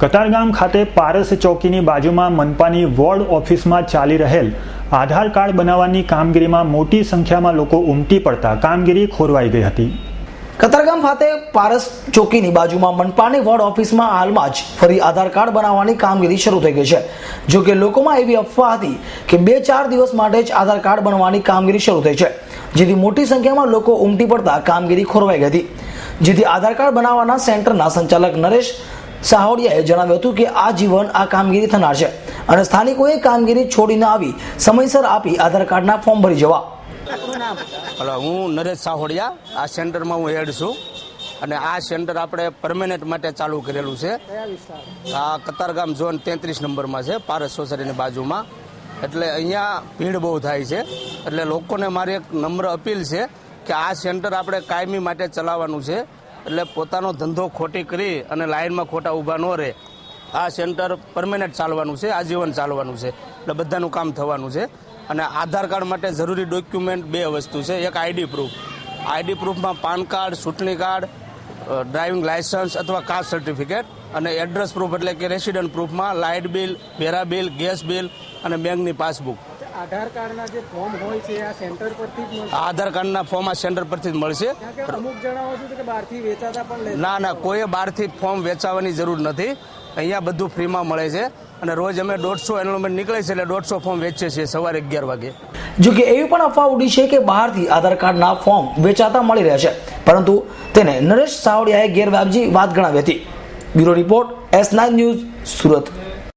કતારગામ ખાતે પારસ ચોકીની બાજુમાં મનપાની વોર્ડ ઓફિસમાં ચાલી રહેલ આધાર કાર્ડ બનાવવાની કામગીરીમાં મોટી સંખ્યામાં લોકો ઉમટી પડતા કામગીરી ખોરવાઈ ગઈ હતી। કતારગામ ખાતે પારસ ચોકીની બાજુમાં મનપાની વોર્ડ ઓફિસમાં હાલમાં જ ફરી આધાર કાર્ડ બનાવવાની કામગીરી શરૂ થઈ ગઈ છે। જો કે લોકોમાં એવી અફવા હતી કે 2-4 દિવસ માટે જ આધાર કાર્ડ બનાવવાની કામગીરી શરૂ થઈ છે, જેથી મોટી સંખ્યામાં લોકો ઉમટી પડતા કામગીરી ખોરવાઈ ગઈ હતી। જેથી આધાર કાર્ડ બનાવવાના સેન્ટરના સંચાલક નરેશ સાહોડિયાએ જણાવ્યું હતું કે આજીવન આ કામગીરી થનાર છે અને સ્થાનિકોએ કામગીરી છોડીને આવી સમયસર આપી આધાર કાર્ડના ફોર્મ ભરી જવા। હું નરેશ સાહોડિયા, આ સેન્ટરમાં હું હેડ છું અને આ સેન્ટર આપણે પરમેનન્ટ માટે ચાલુ કરેલું છે। આ કતારગામ ઝોન 33 નંબરમાં છે, પારસ સોસાયટીની બાજુમાં। એટલે અહીંયા ભીડ બહુ થાય છે, એટલે લોકોને મારી એક નમ્ર અપીલ છે કે આ સેન્ટર આપણે કાયમી માટે ચલાવવાનું છે। એટલે પોતાનો ધંધો ખોટી કરી અને લાઇનમાં ખોટા ઊભા ન રહે, આ સેન્ટર પરમેનન્ટ ચાલવાનું છે, આજીવન ચાલવાનું છે, એટલે બધાનું કામ થવાનું છે। અને આધાર કાર્ડ માટે જરૂરી ડોક્યુમેન્ટ 2 વસ્તુ છે। એક આઈડી પ્રૂફમાં પાન કાર્ડ, ચૂંટણી કાર્ડ, ડ્રાઇવિંગ લાયસન્સ અથવા કાસ્ટ સર્ટિફિકેટ, અને એડ્રેસ પ્રૂફ એટલે કે રેસિડન્ટ પ્રૂફમાં લાઇટ બિલ, વેરા બિલ, ગેસ બિલ અને બેંકની પાસબુક। આધાર કાર્ડના જે ફોર્મ હોય છે આ સેન્ટર પરથી જ મળશે? આધાર કાર્ડના ફોર્મ આ સેન્ટર પરથી જ મળશે। અમુક જણાવો છો કે બહારથી વેચાતા પણ ના, કોઈ બહારથી ફોર્મ વેચાવાની જરૂર નથી। અહીંયા બધું ફ્રીમાં મળે છે અને રોજ અમે 150 એનરોલમેન્ટ નીકળે છે, એટલે 150 ફોર્મ વેચીએ છીએ સવારે 11 વાગે। જો કે એવી પણ અફવા ઉડી છે કે બહારથી આધાર કાર્ડના ફોર્મ વેચાતા મળી રહ્યા છે, પરંતુ તેને નરેશ સાવડિયાએ ગેરવાજબી વાત ગણાવી હતી। Bureau report S9 news, Surat.